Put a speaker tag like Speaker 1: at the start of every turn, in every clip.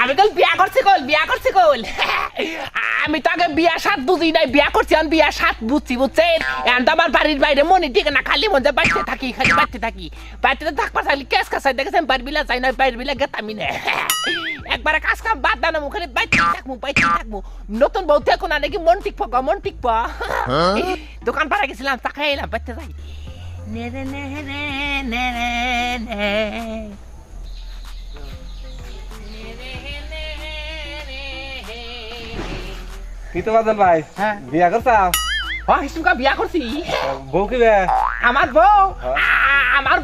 Speaker 1: আমি কল বিয়া করছি কল আমি তো আগে বিয়া সাত বুঝি নাই বিয়া করছি আমি বিয়া সাত বুঝছি বুঝছেন এখন তো আমার বাড়ির বাইরে মনে ঠিক না খালি মনে বাড়তে থাকি বাড়িতে থাকবার থাকলে কেস কাছাই দেখেছেন বাড়ি বিলা চাই না বাইরে বিলা গেতামি না একবারে কাজ কাম বাদ দানো মুখে বাইতে থাকবো নতুন বউ দেখো না নাকি মন টিকপ দোকান পাড়া গেছিলাম তাকাই এলাম বাইতে যাই
Speaker 2: কি তো বাদল ভাই বিয়া করছাও
Speaker 1: হিসুমকা বিয়া করছি
Speaker 2: বউ কি বে
Speaker 1: আমার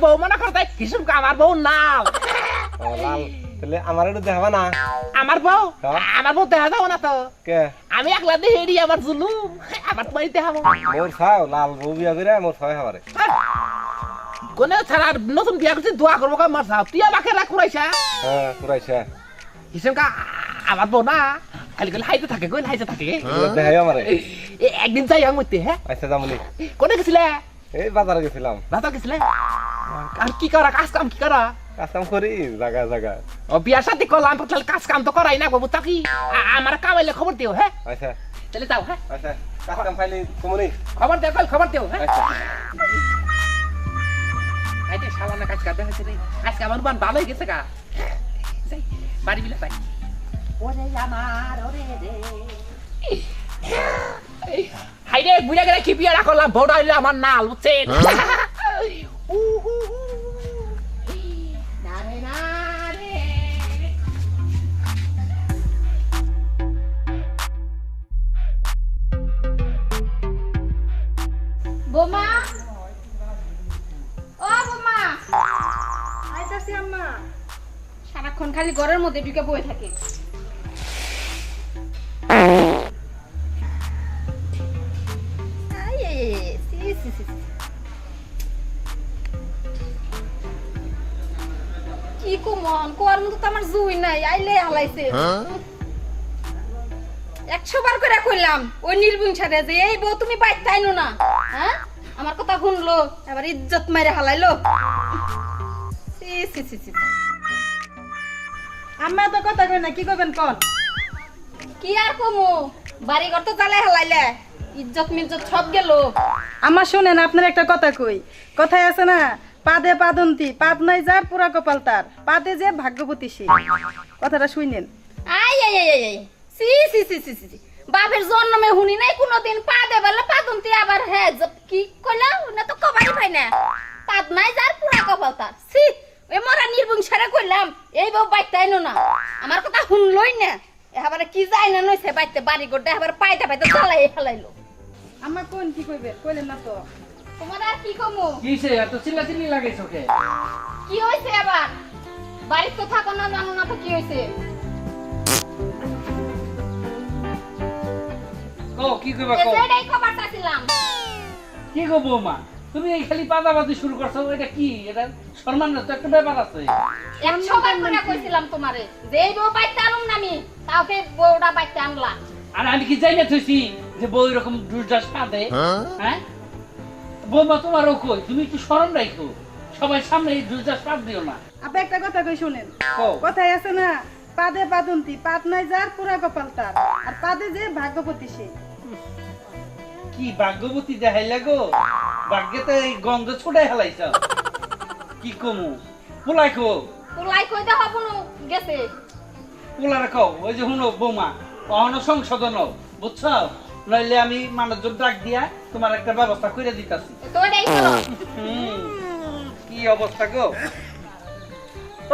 Speaker 1: বউ মনে করতে হিসুমকা আমার বউ নাও
Speaker 2: লাল তাহলে আমার একটু দেখাবা না
Speaker 1: আমার বউ দেখা যাবো না তো
Speaker 2: কে
Speaker 1: আমি একলা দিয়ে হেরি আমার জুলুম আমার তোমার দেখাবো
Speaker 2: মোর খাও লাল বউ বিয়া করে মোর ছয় খাবারে
Speaker 1: কোনে ছাড়া নতুন বিয়া করছি দোয়া করবো কা মার সাহেব তুই আমাকে রাখ কুড়াইছা
Speaker 2: হ্যাঁ কুড়াইছা
Speaker 1: হিসুমকা আমার বউ না খালি হাইতে থাকে
Speaker 2: দেখাই আমারে
Speaker 1: একদিন যাই আমি হ্যাঁ
Speaker 2: আচ্ছা যামনি
Speaker 1: কোনে গেছিলে
Speaker 2: এই বাজারে গেছিলাম
Speaker 1: আর কি করা কাজ কাম কি করা
Speaker 2: কাজ কাম করি জায়গা
Speaker 1: ও বিয়ার সাথে করলাম তাহলে কাজ কাম তো করাই না বাবু তাকি আমার কামাইলে খবর দিও হ্যাঁ
Speaker 2: আচ্ছা
Speaker 1: তাহলে যাও হ্যাঁ
Speaker 2: আচ্ছা কাজ কাম ফাইলে কমনি
Speaker 1: খবর দিও হ্যাঁ
Speaker 2: আচ্ছা
Speaker 1: আইতে শালানা কাজ করতে হয়েছে রে আজকে আমার বান ভালো হয়ে গেছে গা যাই বাড়ি বিলা যাই ওরে আমার ওরে রে হাইরে বুড়া গেলে কি বিয়া করলাম বড় হইলে আমার নাল বুঝছেন
Speaker 3: বোমা ও বোমা আইতাছি আম্মা সারাক্ষণ খালি ঘরের মধ্যে ঢুকে বসে থাকে কি কুমন কোয়ার মতো তো আমার জুই নাই আইলে হালাইছে 100 বার করে কইলাম ওই নির্বংশারে যে এই বউ তুমি বাইতে আইনো না হ্যাঁ আমার কথা শুনলো এবার ইজ্জত মাইরে হালাইলো
Speaker 4: আম্মা তো কথা কই না কি কইবেন কোন
Speaker 3: কি আর কমু বাড়ি ঘর তো জ্বালাই হালাইলে ইজ্জত মিজ্জত সব গেল
Speaker 4: আম্মা শুনেন আপনার একটা কথা কই কথায় আছে না পাদে পাদন্তি পাদ নাই যার পুরা কপাল তার পাদে যে ভাগ্যবতী সে কথাটা শুনেন
Speaker 3: আই আই আই আই সি সি সি সি সি বাপের জন্মে হুনি নাই কোনোদিন পা দেবালে পাদন্তি আবার হে কি কইলা না তো কবাই পাই না পাদ নাই যার পুরা কপাল তার সি ওই মরা নির্বংশারে কইলাম এই বউ বাইতে আইনো না আমার কথা শুনলই না এবারে কি যায় না নইছে বাইতে বাড়ি গড়ে এবারে পাইতে চালাই ফেলাইলো
Speaker 4: আম্মা কোন কি কইবে কইলেন না তো
Speaker 3: তোমার আর কি কমু
Speaker 1: কিছে এত চিল্লাচিল্লি লাগাইছো কে
Speaker 3: কি হইছে আবার বাড়িতে তো থাকো না জানো না তো কি হইছে
Speaker 1: ও কি কইবা কও
Speaker 3: এটাই খবরটা ছিলাম
Speaker 1: কি গো বৌমা তুমি এই খালি পাদাবাদি শুরু করছো এটা কি এটা সম্মানের তো একটা ব্যাপার আছে
Speaker 3: 100 বার করে কইছিলাম তোমারে যে এই বউ বাইতে আনুম না আমি তাওকে বউটা বাইতে আনলা
Speaker 1: আর আমি কি জানি না থইছি যে বউ এরকম দুর্দাস পাদে হ্যাঁ বৌমা তোমারও কই তুমি একটু শরম রাখো সবাই সামনে এই দুর্দাস পাদ দিও না
Speaker 4: আপনি একটা কথা কই শুনেন
Speaker 1: কও
Speaker 4: কথায় আছে না পাদে পাদন্তি পাদ নাই যার পুরা কপাল তার আর পাদে যে ভাগ্যবতী সে
Speaker 1: কি ভাগ্যবতী দেখাইলা গো ভাগ্যতে এই গন্ধ ছড়াই হেলাইছ কি কমু পোলাই কো
Speaker 3: তোলাই কই দে হবনো গেছে
Speaker 1: পোলার কও ওই যে হুনো বৌমা অহন সংশোধন বুঝছো নইলে আমি মানুষজন ডাক দিয়া তোমার একটা ব্যবস্থা করে দিতাছি
Speaker 3: তো এটাই করো
Speaker 1: কি অবস্থা গো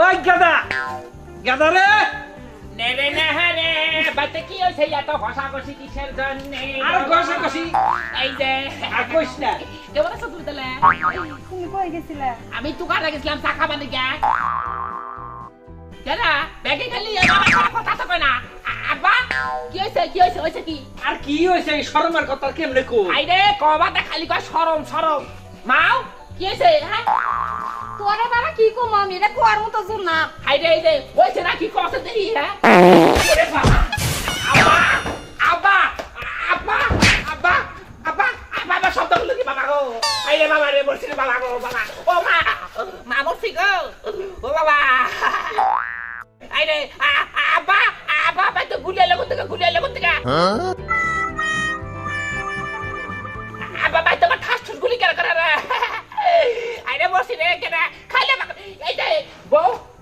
Speaker 1: ওই গাদা গাদা রে নেরে নেহারে বাতে কি হইছে এত ঘষাঘষি কিসের জন্য আর ঘষাঘষি এই যে আর কইছ না কেমন আছো তুমি তাহলে
Speaker 4: তুমি কই গেছিলা
Speaker 1: আমি দোকানে গেছিলাম চা খাবার দিকে কেনা ব্যাগে খালি আমার কথা তো কই না আব্বা কি হইছে কি আর কি হইছে এই শরমের কথা কেমনে কই আইরে কবাতে খালি কয় শরম মাও কি হইছে হ্যাঁ
Speaker 3: তোরে বাবা কি কম আমি এটা কোয়ার মতো জোর না
Speaker 1: আইরে এই যে হইছে না কি কষ্ট দেরি হ্যাঁ ওরে বাবা আব্বা শব্দ হলো কি বাবা গো আইরে বাবা রে বলছি বাবা গো বাবা ও মা বলছি গো ও বাবা আইরে আব্বা গুলিয়ালে কোথেকে বাবা তোমার ঠাস ঠুস গুলি কেন করে রে আরে বসি রে কেন খাইলে এই যে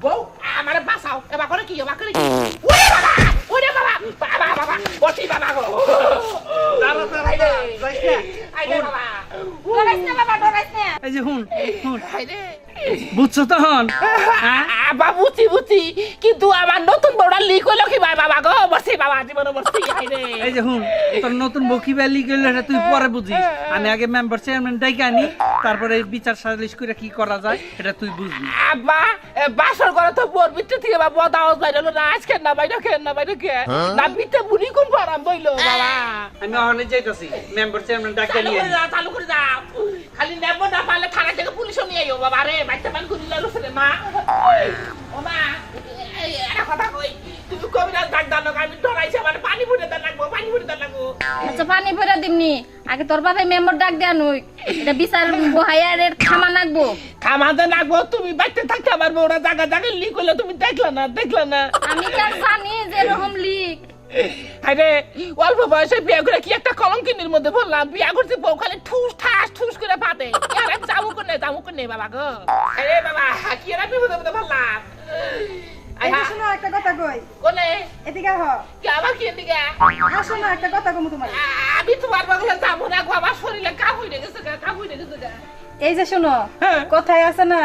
Speaker 1: বউ আমার বাসাও এবার করে কি ওরে বাবা বসি বাবা গো
Speaker 5: এই যে হুন বুঝছো তখন
Speaker 1: বুঝছি কিন্তু আমার নতুন বউটা লিক হইলো কি বাবা গো বসি বাবা জীবনে বসি
Speaker 5: এই যে হুন তোর নতুন বকি বেলি গেল এটা তুই পরে বুঝিস আমি আগে মেম্বার চেয়ারম্যান ডাইকে আনি তারপরে বিচার সালিশ করে কি করা যায় এটা তুই বুঝবি
Speaker 1: আব্বা বাসর করে তো বোর ভিতর থেকে বাবা দাওয়াত বাইরে না আজকে না বাইরে কে না ভিতরে বুড়ি কোন আরাম বইলো বাবা
Speaker 5: আমি ওখানে যাইতাছি মেম্বার চেয়ারম্যান ডাইকে নিয়ে
Speaker 1: চালু করে দাও খালি নেব না পারলে থানা থেকে পুলিশও নিয়ে আইও বাবা রে বাইতে মান করি লালো রে মা ও মা এই একটা কথা কই তুমি কবিরা ডাক দাও আমি ডরাইছে মানে পানি ভরে দাও লাগবো
Speaker 3: আচ্ছা পানি ভরে দিমনি আগে তোর বাপে মেম্বার ডাক দেয়া নই এটা বিচার বহাইয়ার থামা নাকবো
Speaker 1: খামাতে লাগবো তুমি বাইতে থাকতে আমার বউরা জায়গা লিক হইলো তুমি দেখলা না
Speaker 3: আমি কি আর জানি যে এরকম লিক
Speaker 1: আরে অল্প বয়সে বিয়ে করে কি একটা কলঙ্কিনীর মধ্যে বললাম বিয়ে করতে বউ খালি ঠুস করে পাতে আর আমি যাবো কোনে বাবা গো আরে বাবা কি আর আমি মধ্যে বললাম
Speaker 4: এই যে শোনো একটা কথা কই
Speaker 1: কোনে
Speaker 4: এদিকে হ
Speaker 1: কি আবার কি এদিকে
Speaker 4: আসো না একটা কথা কমু তোমার
Speaker 1: আমি তোমার বগলে যাবো না গো আমার শরীরে কাবুই গেছে
Speaker 4: এই যে শোনো
Speaker 1: হ্যাঁ।
Speaker 4: কথায় আছে না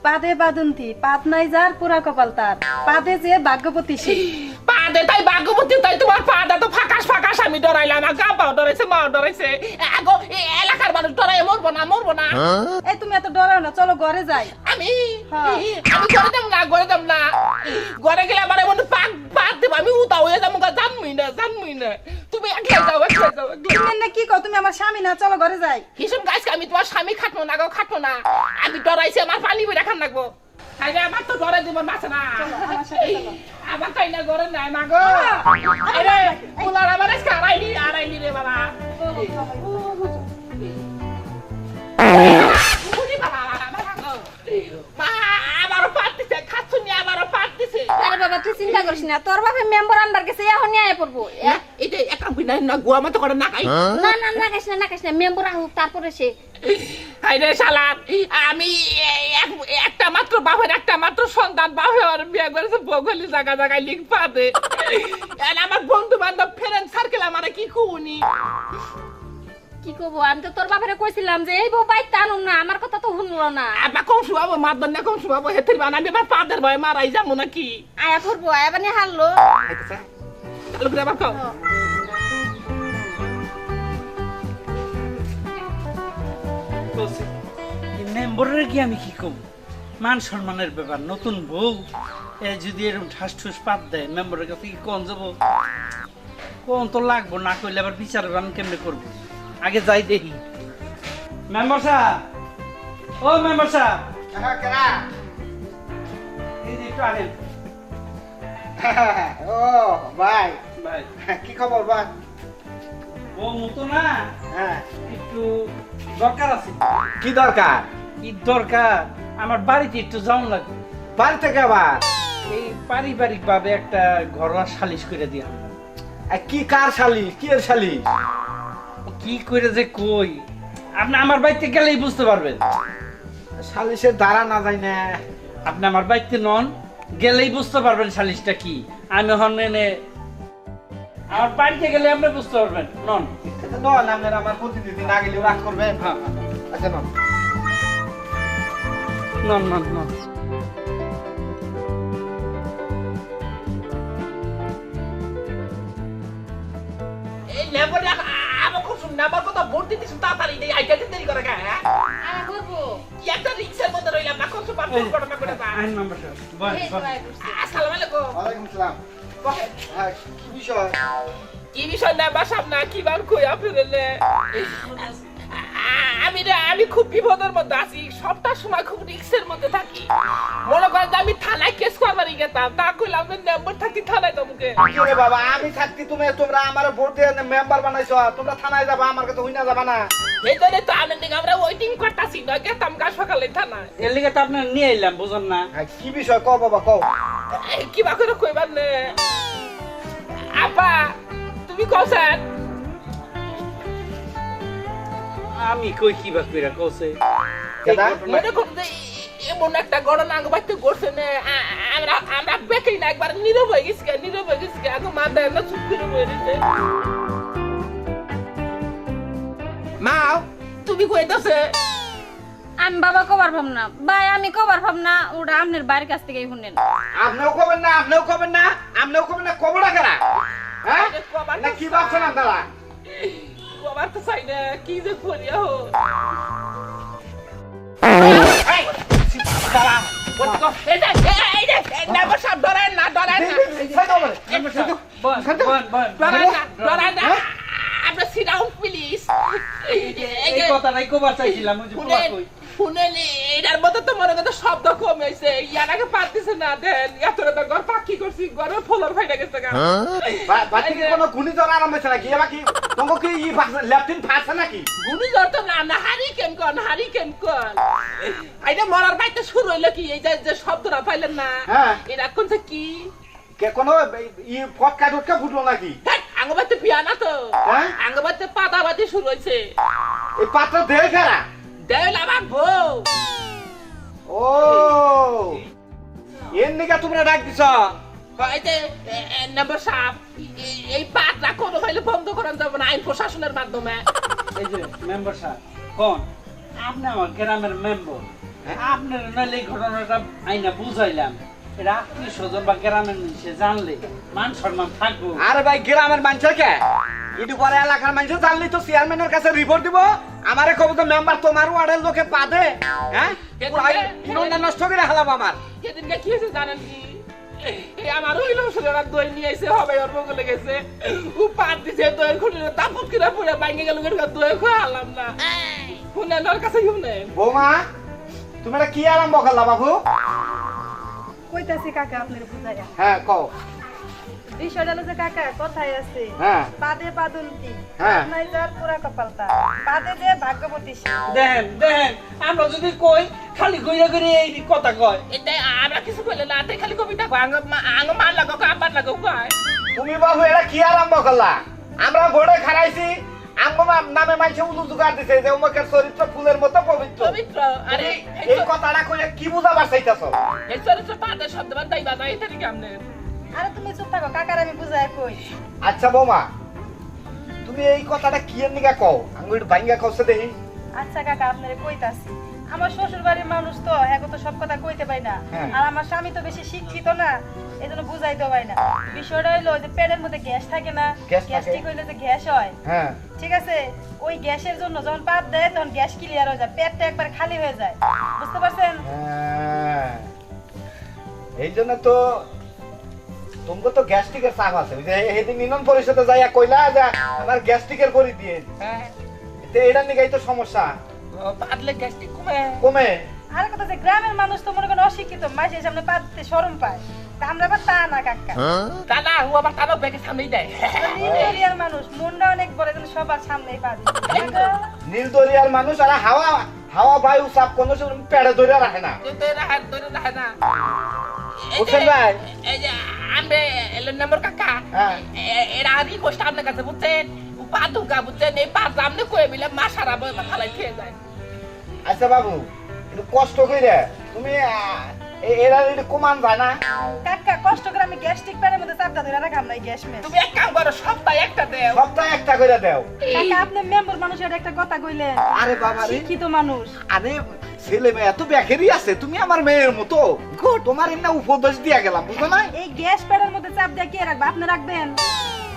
Speaker 4: পাদে বাদন্তি পাদ নাই যার পুরা কপাল তার পাদে যে ভাগ্যবতী সে
Speaker 1: পাদে তাই ভাগ্যবতী তাই তোমার পাদা তো ফাঁকাস আমি ডরাইলাম আর গা পাও ডরাইছে মা ডরাইছে আগো এই এলাকার মানুষ ডরাই মরবো না
Speaker 4: এই তুমি এত ডরাও না চলো ঘরে যাই
Speaker 1: আমি
Speaker 4: হ্যাঁ।
Speaker 1: ঘরে দাম না ঘরে গেলে আমার এমন পাক দেব আমি উতা হয়ে যাবো জানমুই না তুমি একলাই যাও
Speaker 4: তুমি না কি কও তুমি আমার স্বামী না চলো ঘরে যাই
Speaker 1: হিসেব গাছ আমি তোমার স্বামী খাটবো না আমি ডরাইছি আমার পানি বই রাখান লাগবো আরে আমার তো ডরাই দিব মাছ না
Speaker 4: আমার সাথে চলো
Speaker 1: আমার তাই না ঘরে নাই মা গো আরে পোলার আমার আজকে আড়াইলি রে বাবা
Speaker 3: আরে বাবা তুই চিন্তা করিস না তোর বাপে মেম্বার আন্ডার গেছে এখন নিয়ে পড়বো
Speaker 1: না
Speaker 3: কাইস না মেম্বার আহুক তারপরে সে
Speaker 1: আমি একটা মাত্র সন্তান বাপের বিয়ে করেছে বগলি জায়গায় লিখ পাতে আমার বন্ধু বান্ধব ফ্রেন্ড সার্কেল আমার কি কুনি
Speaker 3: কি করবো আমি তো তোর বাপেরে কইছিলাম যে এই বউ বাইতে আনুন না আমার কথা তো শুনলো না
Speaker 1: আবার কম শুয়াবো মারদন না কম শুয়াবো হেতির বানাবি আবার পাদের ভয় মারাই যাবো নাকি
Speaker 3: আয়া করবো আয়া বানিয়ে হারলো
Speaker 1: চালু করে আবার কও
Speaker 5: মেম্বারের কি আমি কি কম মান সম্মানের ব্যাপার নতুন বউ যদি এরকম ঠাস ঠুস পাত দেয় মেম্বারের কাছে কি কোন যাবো কোন তো লাগবো না করলে আবার বিচার আমি কেমনে করবো আগে যাই দেখি মেম্বার সাহেব ও মেম্বার সাহেব এই যে একটু আনেন
Speaker 6: ও ভাই
Speaker 5: ভাই
Speaker 6: কি খবর ভাই?
Speaker 5: ও মতো না
Speaker 6: হ্যাঁ
Speaker 5: একটু দরকার আছে
Speaker 6: কি দরকার?
Speaker 5: কি দরকার আমার বাড়িতে একটু যাওয়া লাগবে
Speaker 6: বাড়ি থেকে আবার
Speaker 5: এই পারিবারিক ভাবে একটা ঘরোয়া সালিশ করে দিয়া
Speaker 6: কি কার শালিশ কি এর শালিশ?
Speaker 5: কি করে যে কই আপনি আমার বাড়িতে গেলেই বুঝতে পারবেন
Speaker 6: শালিশের দ্বারা না যায় না।
Speaker 5: আপনি আমার বাড়িতে নন গেলেই বুঝতে পারবেন সালিশটা কি আমি হনে আমার বাড়িতে গেলে আপনি বুঝতে পারবেন নন
Speaker 6: নন আপনার আমার প্রতিনিধি না গেলেও রাগ করবেন।
Speaker 5: হ্যাঁ
Speaker 6: আচ্ছা নন
Speaker 5: নন নন নন
Speaker 1: এই লেবর আমার খুব শুন আমার কথা ভোট দিতে তাড়াতাড়ি নেই আইটা দেরি করে গা
Speaker 3: আয়া করবো
Speaker 1: কি একটা রিক্সার মধ্যে রইলাম না কত বার ফোন করে না করে বা
Speaker 5: আইন মেম্বার সাহেব বস
Speaker 3: এই
Speaker 5: বস
Speaker 3: দোয়া করছি
Speaker 1: আসসালামু আলাইকুম
Speaker 6: ওয়ালাইকুম সালাম।
Speaker 1: বহে
Speaker 6: হ্যাঁ কি বিষয়?
Speaker 1: কি বিষয় না বাসাম না কি বার কই আপনারে আমি খুব বিপদের মধ্যে আছি সবটা সময় খুব রিক্সের মধ্যে থাকি মনে করেন যে আমি থানায় কেস করবারই গেতাম তা কইলাম যে নাম্বার থাকি থানায় তোমাকে
Speaker 6: কি রে বাবা আমি থাকতে তোমরা আমার ভোট দিয়ে মেম্বার বানাইছো তোমরা থানায় যাবা আমার কাছে হইনা যাবা না।
Speaker 1: এই জন্য তো আনন্দিক আমরা ওয়েটিং করতেছি না গেতাম গা সকালে থানায়
Speaker 5: এর লিগে তো আপনার নিয়ে এলাম বুঝুন না
Speaker 6: হ্যাঁ কি বিষয় কও বাবা কও।
Speaker 1: কি বা করে কইবার নে আপা তুমি কওছেন
Speaker 5: আমি কই কি বা কইরা কইছে
Speaker 6: কেডা?
Speaker 1: মনে করুন যে এমন একটা ঘটনা আগে বাড়তে করছে না আমরা আমরা বেকাই না একবার নীরব হয়ে গেছি আগে মা দেয় না চুপ করে বসে রয়েছে মা তুমি কইতাছে
Speaker 3: আমি বাবা কবার ভাব না ভাই আমি কবার ভাব না ওটা আপনার বাড়ির কাছ থেকেই শুনেন
Speaker 6: আপনিও কবেন না কবড়া কেনা হ্যাঁ না কি ভাবছেন আপনারা
Speaker 1: বাবার তো চাই না কি যে করিয়া হো আপনার sit down, please.
Speaker 5: এই কথাটাই কবার চাইছিলাম ওই যে পোলা কই
Speaker 1: শুনেন এটার মধ্যে তো মনে করতে শব্দ কমে হয়েছে ইয়ানাকে পারতেছে না দেন এতটা তো ঘর পাখি করছি ঘরের ফলর ফাইটা গেছে গা
Speaker 6: বাকি কোনো গুলি জ্বর আরম্ভ হয়েছে নাকি এবার কি তোমাকে কি ই ল্যাপটিন ফাটছে নাকি
Speaker 1: গুলি জ্বর তো না হারিকেন কন আইটা মরার বাইতে শুরু হইলো কি এই যে শব্দটা পাইলেন না
Speaker 6: হ্যাঁ।
Speaker 1: এটা কোনছে কি
Speaker 6: কে কোনো ই ফটকা টটকা ফুটলো নাকি
Speaker 1: আঙ্গবাতে বিয়া না তো
Speaker 6: হ্যাঁ?
Speaker 1: আঙ্গবাতে পাতাবাতি শুরু হয়েছে
Speaker 6: এই পাত্র দেয় কারা
Speaker 1: দেল আমার বউ
Speaker 6: ও এর নিকা তোমরা ডাক দিছ
Speaker 1: কইতে নাম্বার সাহেব এই পাতটা কোনো হইলে বন্ধ করেন যাবে না আইন প্রশাসনের মাধ্যমে
Speaker 5: এই যে মেম্বার সাহেব কোন আপনি আমার গ্রামের মেম্বার আপনার নইলে এই ঘটনাটা আইনা বুঝাইলাম এটা আত্মীয় স্বজন বা গ্রামের মানুষে জানলে মান সম্মান থাকবো
Speaker 6: আরে ভাই গ্রামের মানুষের কে ইটু পরে এলাকার মানুষ জানলি তো চেয়ারম্যানের কাছে রিপোর্ট দিব আমারে কব তো মেম্বার তোমার ওয়ার্ডের লোকে পাদে হ্যাঁ ইনোনা নষ্ট করে হালাম আমার
Speaker 1: সেদিনকে কি হয়েছে জানেন কি এই আমার হইলো ছেলেরা দই নিয়ে এসে হবে ওর বগলে গেছে ও পাত দিছে দইয়ের খুঁটিতে তাপুত কিনা পুরো ভাঙে গেল দই খাওয়ালাম না শুনেন ওর কাছে শুনেন
Speaker 6: বৌমা তুমি এটা কি আরম্ভ করলা বাবু
Speaker 4: কইতাছি কাকা আপনার বুঝাইয়া
Speaker 6: হ্যাঁ কও
Speaker 4: বিষয়টা হলো যে কাকা কথাই আছে
Speaker 6: হ্যাঁ
Speaker 4: পাদে পাদন্তি
Speaker 6: হ্যাঁ।
Speaker 4: নাই যার পুরা কপালতা পাদে যে ভাগ্যবতী সে।
Speaker 5: দেখেন আমরা যদি কই খালি কইরা করে এই কথা কয়
Speaker 1: এটা আমরা কিছু কইলে না তাই খালি কবিতা কয় আঙ্গ মান লাগো আবার লাগো কয়
Speaker 6: তুমি বাবু এটা কি আরম্ভ করলা আমরা বোর্ডে খারাইছি আমার নামে মানুষে উলু জোগাড় দিছে যে উমকের চরিত্র ফুলের মতো পবিত্র
Speaker 1: পবিত্র আরে
Speaker 6: এই কথাটা কইলে কি বুঝাবার চাইতাছ
Speaker 1: এই চরিত্র পাতে শব্দ বাদাই বাদাই এটা কি আমনে
Speaker 4: আরে তুমি চুপ থাকো কাকার আমি বুঝাই কই
Speaker 6: আচ্ছা বৌমা তুমি এই কথাটা কি এর নিগা কও আমি একটু ভাঙ্গা কওছে দেখি
Speaker 4: আচ্ছা কাকা আপনারে কইতাছি আমার শ্বশুর বাড়ির মানুষ তো হ্যাঁ তো সব কথা কইতে পাই না
Speaker 6: হ্যাঁ।
Speaker 4: আর আমার স্বামী তো বেশি শিক্ষিত না এজন্য বুঝাইতে পাই না বিষয়টা হইলো যে পেটের মধ্যে গ্যাস থাকে না
Speaker 6: গ্যাস থাকে।
Speaker 4: গ্যাস্ট্রিক হইলে যে গ্যাস হয়
Speaker 6: হ্যাঁ
Speaker 4: ঠিক আছে ওই গ্যাসের জন্য যখন পাত দেয় তখন গ্যাস ক্লিয়ার হয়ে যায় পেটটা একবার খালি হয়ে যায় বুঝতে পারছেন
Speaker 6: হ্যাঁ। এই জন্য তো তোমাকে তো গ্যাস্ট্রিকের চাপ আছে ওই যে এদিন ইউনিয়ন পরিষদে যাইয়া কইলা যে আমার গ্যাস্ট্রিকের করে দিয়ে
Speaker 1: হ্যাঁ
Speaker 6: তো এটার নিগাই তো সমস্যা
Speaker 1: পাতলে গ্যাস্ট্রিক কমে
Speaker 6: কমে
Speaker 4: আর কথা যে গ্রামের মানুষ তো মনে করেন অশিক্ষিত মাঝে সামনে পাত দিতে শরম পায় তা আমরা আবার তা না কাকা
Speaker 1: দাদা ও আবার তারও ব্যাগের সামনেই দেয়
Speaker 4: নির্দলীয় মানুষ মনটা অনেক বড় কিন্তু সবার সামনেই পা দিতে
Speaker 6: নীল দরিয়ার মানুষ আর হাওয়া হাওয়া বায়ু চাপ কোনো সময় পেড়ে ধরে রাখে না
Speaker 1: ধরে রাখে না
Speaker 6: বুঝছেন ভাই
Speaker 1: এই যে আমরা এলো নম্বর কাকা
Speaker 6: হ্যাঁ।
Speaker 1: এরা আদি কষ্ট আপনার কাছে বুঝছেন পা দুর্গা বুঝছেন এই পা সামনে কয়ে মিলে মা সারা ফালাই খেয়ে যায়
Speaker 6: আচ্ছা বাবু একটু কষ্ট করে তুমি এরা একটু কমান যায় না
Speaker 4: কাকা কষ্ট করে আমি গ্যাস্ট্রিক প্যানের মধ্যে চাপটা ধরে রাখাম না গ্যাস মেশ
Speaker 1: তুমি এক কাম করো সপ্তাহে একটা দেও
Speaker 6: সপ্তাহে একটা করে দাও
Speaker 4: কাকা আপনি মেম্বার মানুষের একটা কথা কইলেন
Speaker 6: আরে বাবা রে
Speaker 4: শিক্ষিত মানুষ
Speaker 6: আরে ছেলে মেয়ে এত বেকারি আছে তুমি আমার মেয়ের মতো তোমার এমনি উপদেশ দিয়া গেলাম বুঝলো না
Speaker 4: এই গ্যাস প্যানের মধ্যে চাপ দিয়ে কে রাখবে আপনি রাখবেন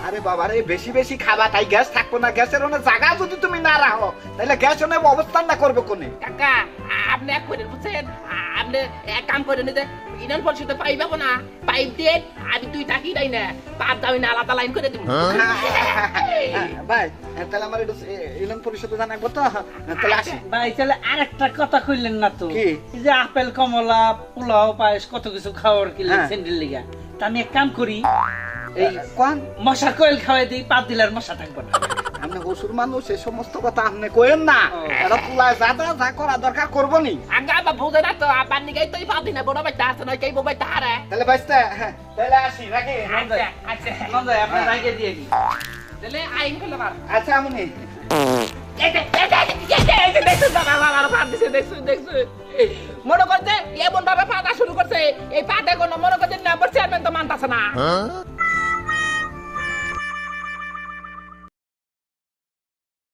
Speaker 6: আরে বাবা রে বেশি বেশি খাবা তাই গ্যাস থাকবো না গ্যাসের অনেক জায়গা যদি তুমি না রাখো তাহলে গ্যাস অনেক অবস্থান না করবে কোনে
Speaker 1: কাকা আপনি এক করে বুঝছেন আপনি এক কাম করে নিতে ইনান পরিষদে পাইব না পাইপ দিয়ে আমি দুই টাকি দেই না পাঁচ দামি না আলাদা লাইন করে দিব
Speaker 6: ভাই তাহলে আমার একটু ইউনিয়ন পরিষদে জানাবো তো তাহলে আসি
Speaker 5: ভাই তাহলে আরেকটা কথা কইলেন না তো
Speaker 6: কি?
Speaker 5: এই যে আপেল কমলা পোলাও পায়েস কত কিছু খাওয়ার কিনলেন
Speaker 6: হ্যাঁ।
Speaker 5: সেন্ডেল লিগা তা আমি এক কাম করি
Speaker 6: এই কোন
Speaker 5: মশা কয়েল খাওয়াই দিই পাত দিলে আর মশা থাকবো না
Speaker 6: আপনি অসুর মানুষ এই সমস্ত কথা আপনি কইেন না এটা পুলায় যা করা দরকার করবো নি
Speaker 1: আগে আবার বুঝে না তো আবার নিগাই তুই পাবি না বড় ভাই আছে নয় কে বই তাহারে
Speaker 6: তাহলে বাইস্তা হ্যাঁ তাহলে আসি নাকি
Speaker 1: আচ্ছা আচ্ছা
Speaker 5: নন যায় আপনি রাইগে দিয়ে দিন
Speaker 1: তাহলে আইন ফেলে মার
Speaker 6: আচ্ছা আমনি
Speaker 1: মনে করছে এমন ভাবে পাতা শুরু করছে এই পাতা কোনো মনে করছে নাম্বার চেয়ারম্যান তো মানতাছে না